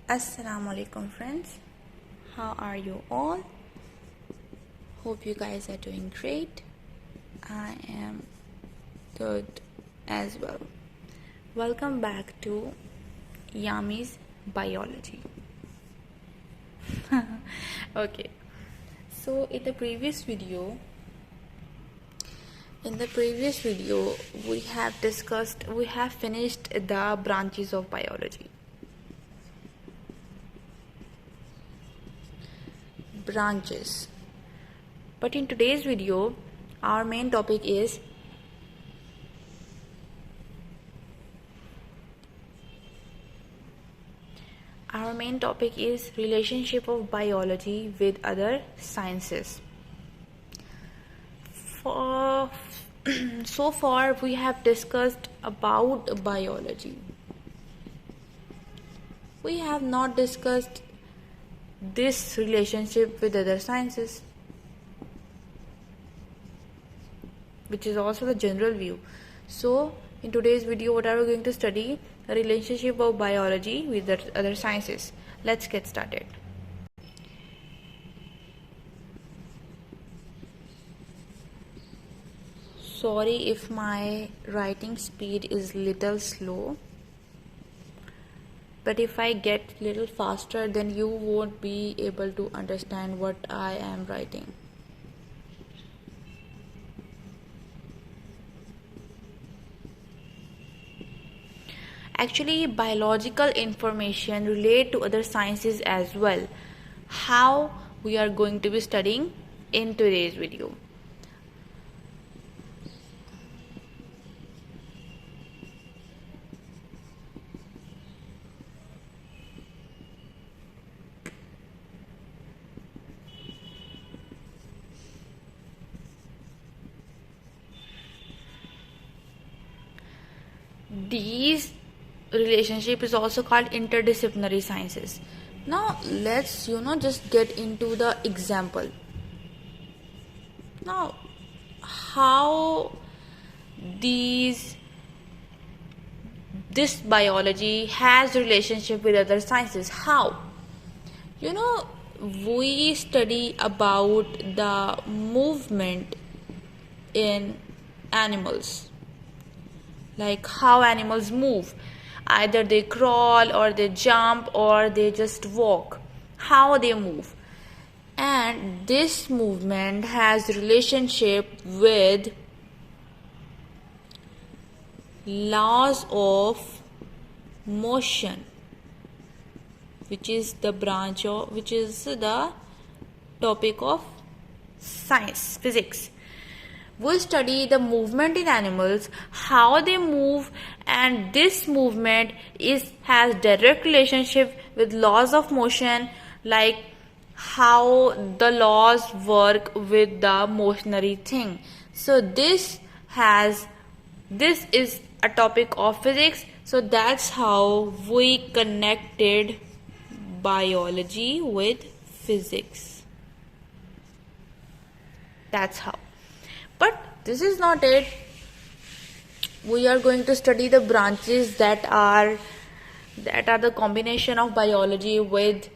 Assalamu alaikum friends, how are you all? Hope you guys are doing great. I am good as well. Welcome back to Yami's Biology. Okay, so in the previous video we have finished the branches of biology. Branches. But in today's video, our main topic is relationship of biology with other sciences. So far we have discussed about biology. We have not discussed this relationship with other sciences, which is also the general view. So in today's video, what are we going to study? The relationship of biology with the other sciences. Let's get started. Sorry if my writing speed is little slow, but if I get little faster, then you won't be able to understand what I am writing. Actually, biological information relate to other sciences as well. How we are going to be studying in today's video. These relationship is also called interdisciplinary sciences. Now let's just get into the example. Now how this biology has relationship with other sciences. How? We study about the movement in animals, like how animals move. Either they crawl or they jump or they just walk. How they move. And this movement has relationship with laws of motion, which is the topic of science, physics. We study the movement in animals, how they move, and this movement has direct relationship with laws of motion, like how the laws work with the motionary thing. So this is a topic of physics. So that's how we connected biology with physics. That's how. But this is not it. We are going to study the branches that are the combination of biology with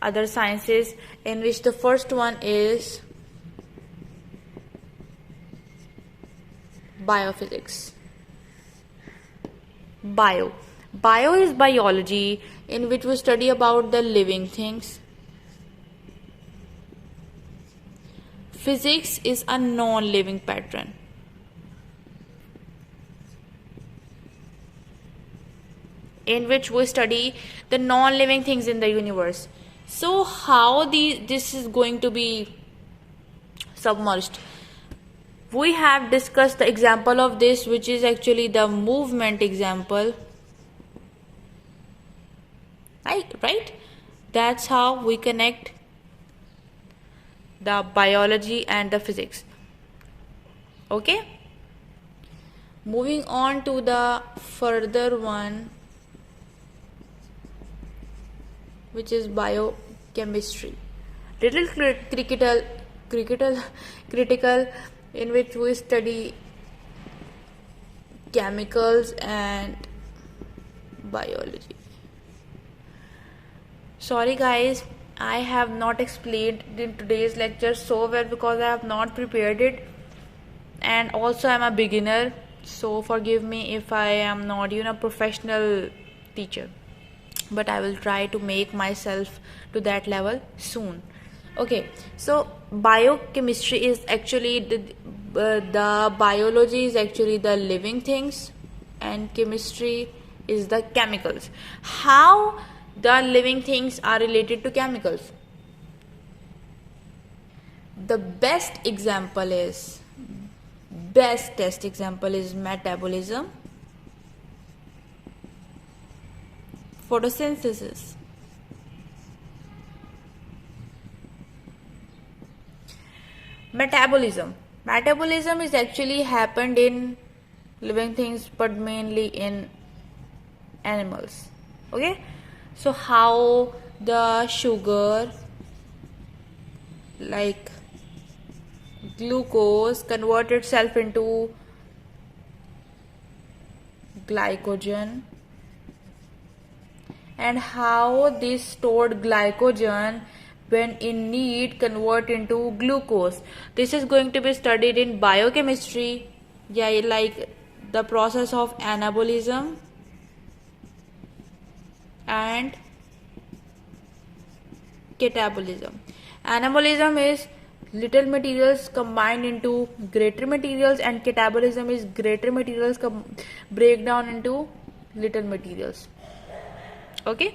other sciences, in which the first one is biophysics. Bio is biology, in which we study about the living things. Physics is a non-living pattern. In which we study the non-living things in the universe. So how this is going to be submerged? We have discussed the example of this, which is actually the movement example. Right? That's how we connect the biology and the physics. Okay? Moving on to the further one, which is biochemistry. Little critical, in which we study chemicals and biology. Sorry guys, I have not explained in today's lecture so well because I have not prepared it, and also I'm a beginner, so forgive me if I am not professional teacher, but I will try to make myself to that level soon. Okay, so biochemistry is actually the biology is actually the living things, and chemistry is the chemicals. How the living things are related to chemicals? The best test example is metabolism, photosynthesis. Metabolism is actually happened in living things, but mainly in animals. Okay, so how the sugar like glucose convert itself into glycogen, and how this stored glycogen when in need convert into glucose. This is going to be studied in biochemistry, yeah, like the process of anabolism and catabolism. Anabolism is little materials combined into greater materials, and catabolism is greater materials break down into little materials. Okay,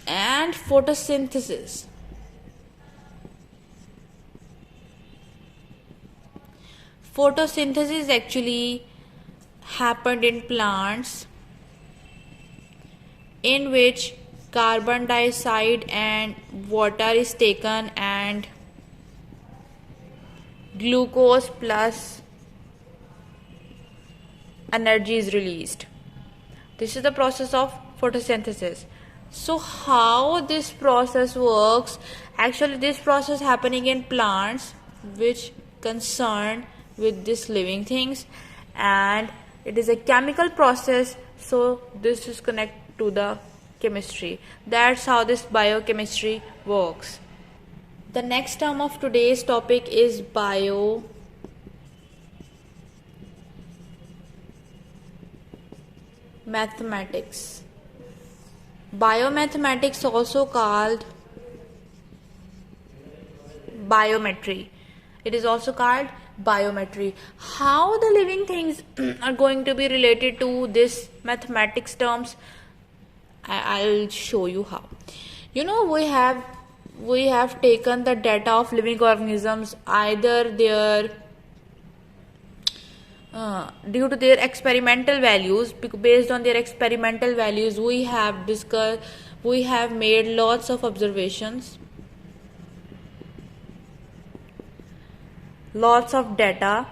and photosynthesis. Photosynthesis actually happened in plants, in which carbon dioxide and water is taken and glucose plus energy is released. This is the process of photosynthesis. So how this process works? Actually, this process happening in plants which concerned with this living things, and it is a chemical process, so this is connected to the chemistry. That's how this biochemistry works. The next term of today's topic is biomathematics. Biomathematics, also called biometry. It is also called biometry. How the living things are going to be related to this mathematics terms? I'll show you how. We have taken the data of living organisms, either their due to their experimental values. Based on their experimental values, we have made lots of observations, lots of data.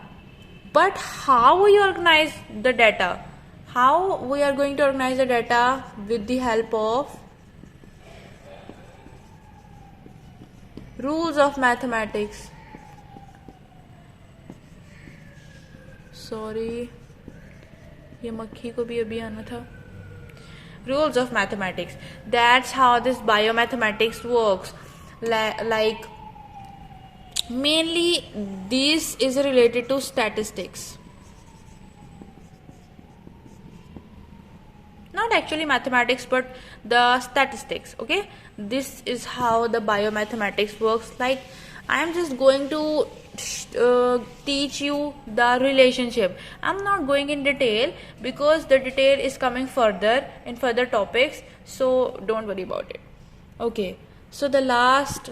But how we organize the data? How we are going to organize the data? With the help of rules of mathematics. Sorry, ये मक्खी को भी अभी आना था. Rules of mathematics. That's how this biomathematics works. Like mainly this is related to statistics. Not actually mathematics, but the statistics. Okay, this is how the biomathematics works. Like I am just going to teach you the relationship. I'm not going in detail because the detail is coming further in further topics, so don't worry about it. Okay, so the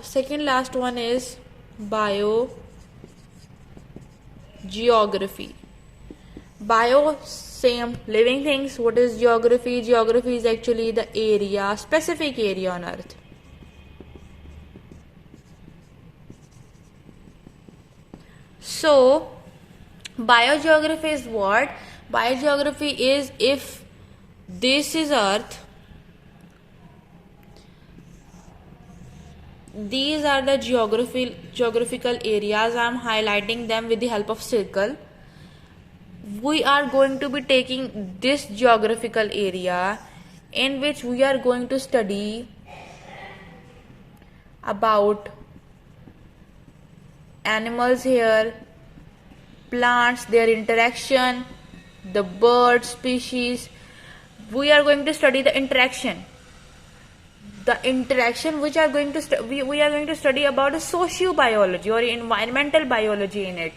second last one is biogeography. Bio, same living things. What is geography? Geography is actually the area, specific area on earth. So biogeography is what? Biogeography is, if this is earth, these are the geographical areas. I am highlighting them with the help of circle. we are going to be taking this geographical area in which we are going to study about animals here, plants, their interaction, the bird species. We are going to study the interaction. The interaction which are going to we are going to study about the sociobiology or environmental biology in it.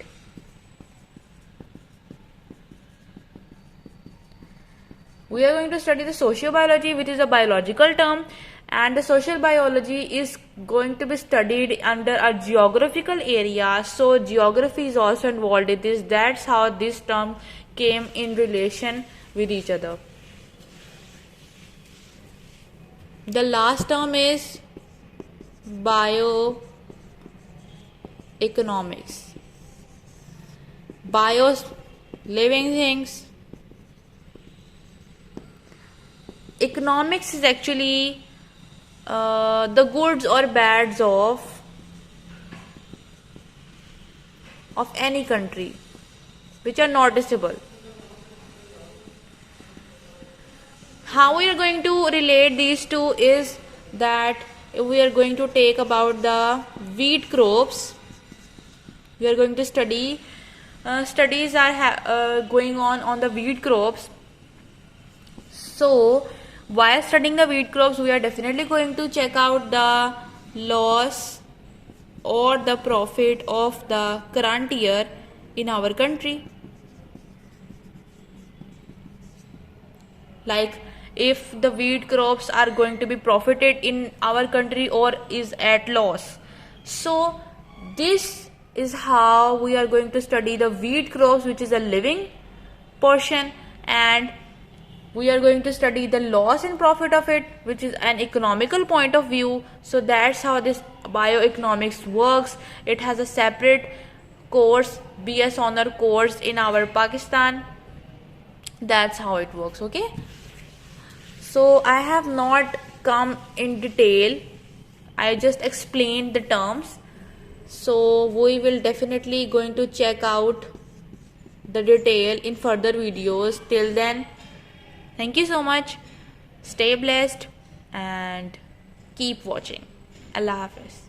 We are going to study the sociobiology, which is a biological term, and the social biology is going to be studied under a geographical area. So geography is also involved in this. That's how this term came in relation with each other. The last term is bioeconomics. Bios, living things. Economics is actually the goods or bads of any country which are noticeable. How we are going to relate these two is that we are going to take about the wheat crops. We are going to study studies are going on the wheat crops. So while studying the wheat crops, we are definitely going to check out the loss or the profit of the current year in our country. Like if the wheat crops are going to be profited in our country or is at loss. So this is how we are going to study the wheat crops, which is a living portion, and we are going to study the loss and profit of it, which is an economical point of view. So that's how this bioeconomics works. It has a separate course, BS honor course in our Pakistan. That's how it works. Okay, so I have not come in detail, I just explained the terms. So we will definitely going to check out the detail in further videos. Till then, thank you so much. Stay blessed and keep watching. Allah Hafiz.